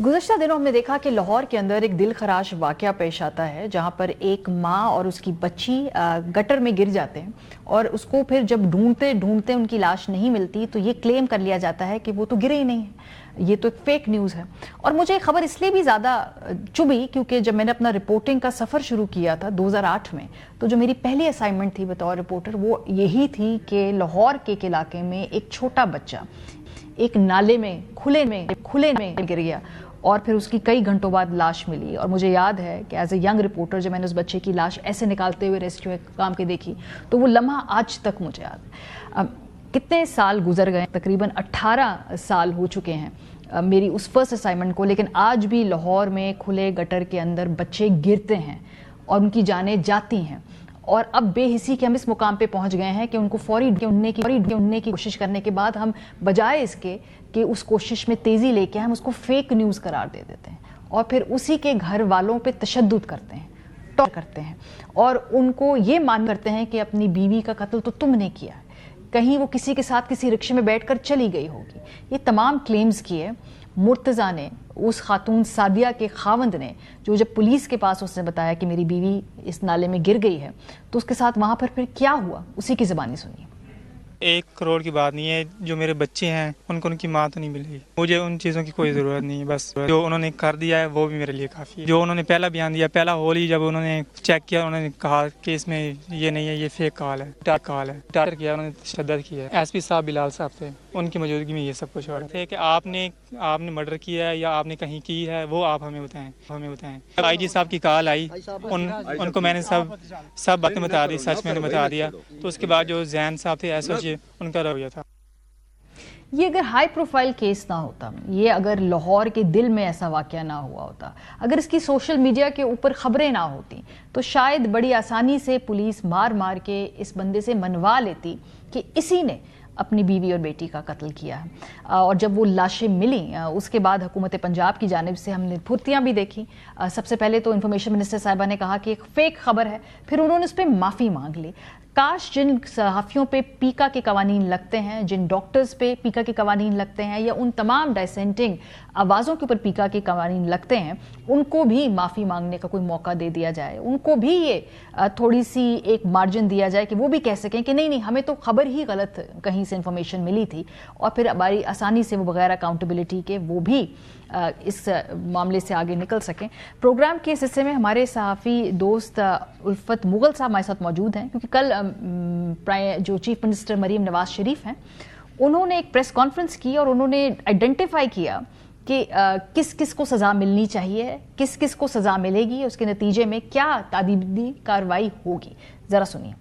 गुज़श्ता दिनों हमने देखा कि लाहौर के अंदर एक दिल खराश वाक़या पेश आता है जहाँ पर एक माँ और उसकी बच्ची गटर में गिर जाते हैं और उसको फिर जब ढूंढते ढूंढते उनकी लाश नहीं मिलती तो ये क्लेम कर लिया जाता है कि वो तो गिरे ही नहीं है। ये तो एक फेक न्यूज़ है। और मुझे खबर इसलिए भी ज़्यादा चुभी क्योंकि जब मैंने अपना रिपोर्टिंग का सफ़र शुरू किया था 2008 में, तो जो मेरी पहली असाइनमेंट थी बतौर रिपोर्टर वो यही थी कि लाहौर के इलाके में एक छोटा बच्चा एक नाले में खुले में गिर गया और फिर उसकी कई घंटों बाद लाश मिली। और मुझे याद है कि एज ए यंग रिपोर्टर जब मैंने उस बच्चे की लाश ऐसे निकालते हुए रेस्क्यू काम के देखी तो वो लम्हा आज तक मुझे याद है। कितने साल गुजर गए, तकरीबन 18 साल हो चुके हैं मेरी उस फर्स्ट असाइनमेंट को, लेकिन आज भी लाहौर में खुले गटर के अंदर बच्चे गिरते हैं और उनकी जानें जाती हैं। और अब बेहिसी के हम इस मुकाम पे पहुंच गए हैं कि उनको फौरी ढूंढने की कोशिश करने के बाद हम बजाय इसके कि उस कोशिश में तेज़ी लेके हम उसको फेक न्यूज़ करार दे देते हैं और फिर उसी के घर वालों पे तशद्दुद करते हैं, टॉर्चर करते हैं और उनको ये मान करते हैं कि अपनी बीवी का कत्ल तो तुमने किया है, कहीं वो किसी के साथ किसी रिक्शे में बैठकर चली गई होगी। ये तमाम क्लेम्स किए मुर्तज़ा ने, उस खातून सादिया के खावंद ने, जो जब पुलिस के पास उसने बताया कि मेरी बीवी इस नाले में गिर गई है तो उसके साथ वहाँ पर फिर क्या हुआ उसी की ज़बानी सुनिए। 1 करोड़ की बात नहीं है, जो मेरे बच्चे हैं उनको उनकी माँ तो नहीं मिलेगी। मुझे उन चीज़ों की कोई ज़रूरत नहीं है, बस जो उन्होंने कर दिया है वो भी मेरे लिए काफ़ी है। जो उन्होंने पहला बयान दिया, पहला होल ही जब उन्होंने चेक किया उन्होंने कहा कि इसमें ये नहीं है, ये फेक कॉल है, टार्चर किया, उन्होंने तशद्दुद किया है। एसपी साहब बिलाल साहब थे, उनकी मौजूदगी में ये सब कुछ हो रहा है कि आपने मर्डर किया है या आपने कहीं की है वो आप हमें बताएं। IG साहब की कॉल आई, उनको मैंने सब बातें बता दी, सच मैंने बता दिया। तो उसके बाद जो जैन साहब थे एसओजी उनका रवैया था। ये अगर हाई प्रोफाइल केस ना होता, ये अगर लाहौर के दिल में ऐसा वाक़या ना हुआ होता, अगर इसकी सोशल मीडिया के ऊपर खबरें ना होती तो शायद बड़ी आसानी से पुलिस मार मार के इस बंदे से मनवा लेती कि इसी ने अपनी बीवी और बेटी का कत्ल किया है। और जब वो लाशें मिली उसके बाद हुकूमत पंजाब की जानिब से हमने फुर्तियाँ भी देखी। सबसे पहले तो इंफॉर्मेशन मिनिस्टर साहिबा ने कहा कि एक फेक खबर है, फिर उन्होंने उस पर माफ़ी मांग ली। काश जिन सहाफ़ियों पे पीका के कवानीन लगते हैं, जिन डॉक्टर्स पे पीका के कवानीन लगते हैं या उन तमाम डाइसेंटिंग आवाज़ों के ऊपर पीका के कवानीन लगते हैं, उनको भी माफ़ी मांगने का कोई मौका दे दिया जाए, उनको भी ये थोड़ी सी एक मार्जिन दिया जाए कि वो भी कह सकें कि नहीं हमें तो खबर ही गलत कहीं से इंफॉर्मेशन मिली थी, और फिर बड़ी आसानी से वो बगैर अकाउंटेबिलिटी के वो भी इस मामले से आगे निकल सकें। प्रोग्राम के इस हिस्से में हमारे सहाफ़ी दोस्त उल्फत मुगल साहब हमारे साथ मौजूद हैं क्योंकि कल जो चीफ मिनिस्टर मरीम नवाज शरीफ हैं उन्होंने एक प्रेस कॉन्फ्रेंस की और उन्होंने आइडेंटिफाई किया कि किस किस को सज़ा मिलनी चाहिए, किस किस को सज़ा मिलेगी, उसके नतीजे में क्या तादीबी कार्रवाई होगी। ज़रा सुनिए।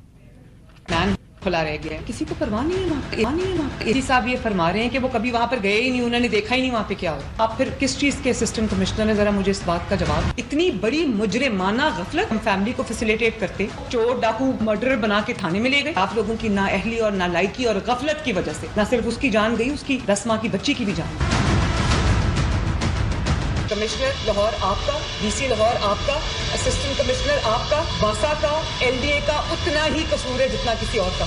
खुला रह गया है, किसी को परवाह नहीं है वहाँ। एसी साहब ये फरमा रहे हैं कि वो कभी वहाँ पर गए ही नहीं, उन्होंने देखा ही नहीं वहाँ पे क्या हो। आप फिर किस चीज़ के असिस्टेंट कमिश्नर ने, जरा मुझे इस बात का जवाब। इतनी बड़ी मुजरिमाना गफलत हम फैमिली को फैसिलिटेट करते, चोर डाकू मर्डर बना के थाने में ले गए। आप लोगों की नाअहली और नालायकी और गफलत की वजह से न सिर्फ उसकी जान गई, उसकी 10 माह की बच्ची की भी जान। कमिश्नर लाहौर आपका, DC लाहौर आपका, असिस्टेंट कमिश्नर आपका, बासा का, LDA का उतना ही कसूर है जितना किसी और का।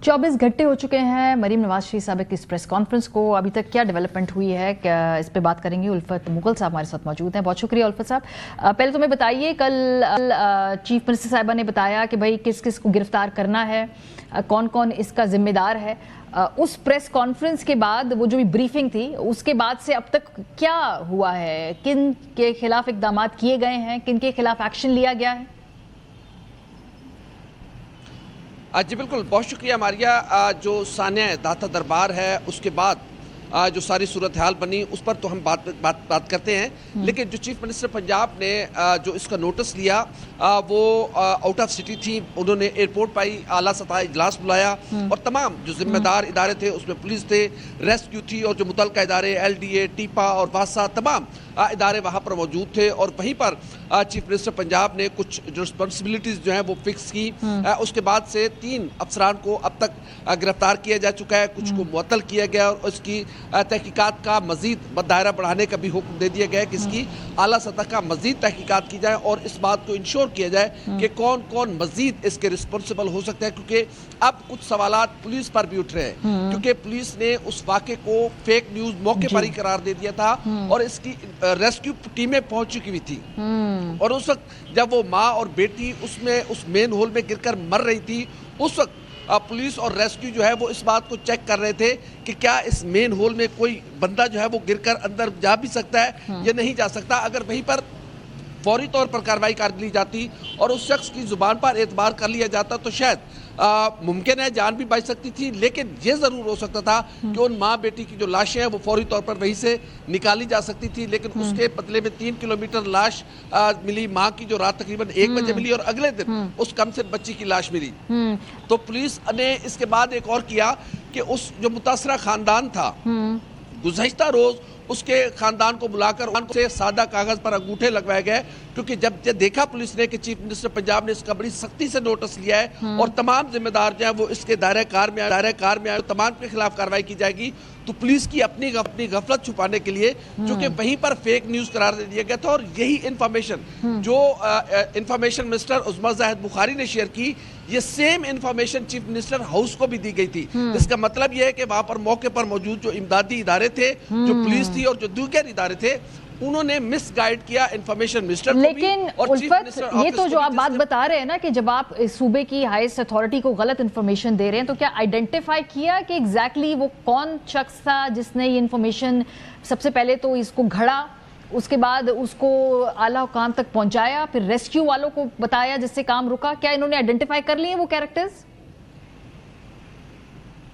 24 घंटे हो चुके हैं मरीम नवाज शरीफ साहब की इस प्रेस कॉन्फ्रेंस को, अभी तक क्या डेवलपमेंट हुई है, क्या इस पे बात करेंगे। उल्फत मुगल साहब हमारे साथ मौजूद हैं। बहुत शुक्रिया उल्फत साहब। पहले तो मैं बताइए, कल चीफ मिनिस्टर साहिबा ने बताया कि भाई किस किस को गिरफ्तार करना है, कौन कौन इसका जिम्मेदार है। उस प्रेस कॉन्फ्रेंस के बाद वो जो भी ब्रीफिंग थी उसके बाद से अब तक क्या हुआ है, किन के खिलाफ इकदाम किए गए हैं, किन के खिलाफ एक्शन लिया गया है? जी बिल्कुल, बहुत शुक्रिया मारिया। जो सानिया दाता दरबार है उसके बाद जो सारी सूरत हाल बनी उस पर तो हम बात करते हैं, लेकिन जो चीफ मिनिस्टर पंजाब ने जो इसका नोटिस लिया वो आउट ऑफ सिटी थी। उन्होंने एयरपोर्ट पर ही आला सतह इजलास बुलाया और तमाम जो जिम्मेदार इदारे थे उसमें पुलिस थे, रेस्क्यू थी और जो मुतलका इदारे LDA, टीपा और वासा तमाम इदारे वहाँ पर मौजूद थे। और वहीं पर चीफ मिनिस्टर पंजाब ने कुछ जो रिस्पॉन्सिबिलिटीज़ जो हैं वो फिक्स की। उसके बाद से 3 अफसरान को अब तक गिरफ्तार किया जा चुका है, कुछ को मुअत्तल किया गया और उसकी तहकीकात का मजीद दायरा बढ़ाने का भी हुक्म दे दिया गया है कि इसकी आला सतह का मजीद तहकीकात की जाए और इस बात को इंश्योर किया जाए कि कौन कौन मजीद इसके रिस्पॉन्सिबल हो सकते हैं, क्योंकि अब कुछ सवालात पुलिस पर भी उठ रहे हैं, क्योंकि पुलिस ने उस वाक़े को फेक न्यूज़ मौके पर ही करार दे दिया था और इसकी रेस्क्यू टीमें पहुंच चुकी हुई थी और उस वक्त जब वो माँ और बेटी उसमें उस मेन होल में गिरकर मर रही थी, उस वक्त पुलिस और रेस्क्यू जो है वो इस बात को चेक कर रहे थे कि क्या इस मेन होल में कोई बंदा जो है वो गिरकर अंदर जा भी सकता है या नहीं जा सकता। अगर वहीं पर फौरी तौर पर कार्रवाई कर ली जाती और उस शख्स की जुबान पर एतबार कर लिया जाता तो शायद मुमकिन है जान भी बच सकती थी, लेकिन ये ज़रूर हो सकता था कि उन माँ बेटी की जो लाशें हैं वो फौरी तौर पर वहीं से निकाली जा सकती थी, लेकिन उसके बदले में 3 किलोमीटर लाश मिली, माँ की जो रात तकरीबन 1 बजे मिली और अगले दिन उस कम से बच्ची की लाश मिली। तो पुलिस ने इसके बाद एक और किया कि उस जो मुतासरा खानदान था गुज़श्ता रोज़ उसके खानदान को बुलाकर उनसे सादा कागज पर अंगूठे लगवाए गए, क्योंकि जब देखा पुलिस ने कि चीफ मिनिस्टर पंजाब ने इसका बड़ी सख्ती से नोटिस लिया है और तमाम जिम्मेदार जो है वो इसके दायरे कार में आए, तमाम के खिलाफ कार्रवाई की जाएगी, तो पुलिस की अपनी गफलत छुपाने के लिए जो कि वहीं पर फेक न्यूज़ करार दे दिया गया था। और यही इंफॉर्मेशन जो इंफॉर्मेशन मिनिस्टर उस्मा जाहिद बुखारी ने शेयर की, ये same information chief minister house को भी दी गई थी। इसका मतलब यह है कि वहां पर मौके पर मौजूद जो इमदादी इदारे थे, जो पुलिस थी और जो दीगर इदारे थे, उन्होंने मिसगाइड किया इंफॉर्मेशन मिनिस्टर को भी। लेकिन उल्फत, ये तो जो आप बात बता रहे हैं ना कि जब आप सूबे की हाईएस्ट अथॉरिटी को गलत इंफॉर्मेशन दे रहे हैं, तो क्या आइडेंटिफाई किया कि एग्जैक्टली वो कौन शख्स था जिसने ये इंफॉर्मेशन सबसे पहले तो इसको घड़ा, उसके बाद उसको आला हुकाम तक पहुंचाया, फिर रेस्क्यू वालों को बताया जिससे काम रुका? क्या इन्होंने आइडेंटिफाई कर लिए वो कैरेक्टर्स?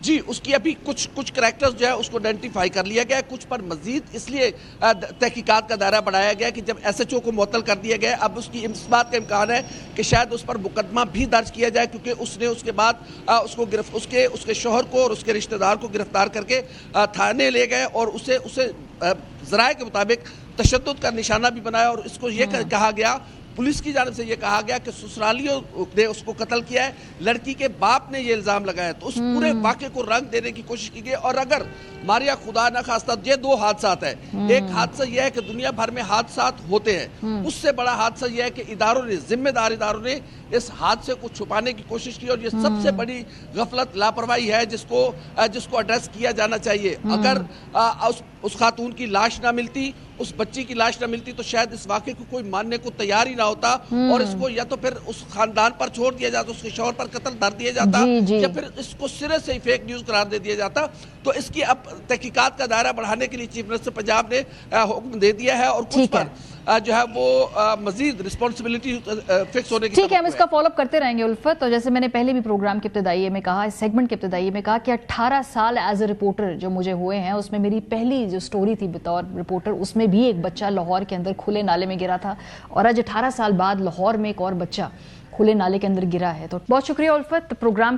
जी, उसकी अभी कुछ करैक्टर्स जो है उसको आइडेंटिफाई कर लिया गया, कुछ पर मजीद इसलिए तहकीकात का दायरा बढ़ाया गया कि जब SHO को मुअत्तल कर दिया गया, अब उसकी इस बात का इम्कान है कि शायद उस पर मुकदमा भी दर्ज किया जाए, क्योंकि उसने उसके बाद उसको उसके शोहर को और उसके रिश्तेदार को गिरफ्तार करके थाने ले गए और उसे ज़राए के मुताबिक तशद्दुद का निशाना भी बनाया और इसको ये कहा गया, पुलिस की जानिब से ये कहा गया कि ससुरालियों ने उसको कत्ल किया है, लड़की के बाप ने ये इल्ज़ाम लगाया। तो उस पूरे वाक़े को रंग देने की कोशिश की गई। और अगर मारिया खुदा न खास्ता ये 2 हादसात है, एक हादसा यह है कि दुनिया भर में हादसात होते हैं, उससे बड़ा हादसा यह है कि इदारों ने, जिम्मेदार इदारों ने इस हादसे को छुपाने की कोशिश की और ये सबसे बड़ी गफलत, लापरवाही है जिसको एड्रेस किया जाना चाहिए। अगर उस खातून की लाश ना मिलती, उस बच्ची की लाश ना मिलती, तो शायद इस वाक़े को कोई मानने को तैयार ही ना होता और इसको या तो फिर उस खानदान पर छोड़ दिया जाता, उसके शौहर पर कत्ल धर दिया जाता, या फिर इसको सिरे से ही फेक न्यूज़ करार दे दिया जाता। तो इसकी अब तहकीकात का दायरा बढ़ाने के लिए चीफ मिनिस्टर पंजाब ने हुक्म दे दिया है और कुछ पर जो है वो मजीद रिस्पॉन्सिबिलिटी फिक्स होने की। ठीक है, हम इसका फॉलोअप करते रहेंगे उल्फत। और जैसे मैंने पहले भी प्रोग्राम के इब्तिदाई में कहा, इस सेगमेंट के इब्तिदाई में कहा कि 18 साल एज ए रिपोर्टर जो मुझे हुए हैं, उसमें मेरी पहली जो स्टोरी थी बतौर रिपोर्टर, उसमें भी एक बच्चा लाहौर के अंदर खुले नाले में गिरा था और आज 18 साल बाद लाहौर में एक और बच्चा खुले नाले के अंदर गिरा है। तो बहुत शुक्रिया उल्फत। प्रोग्राम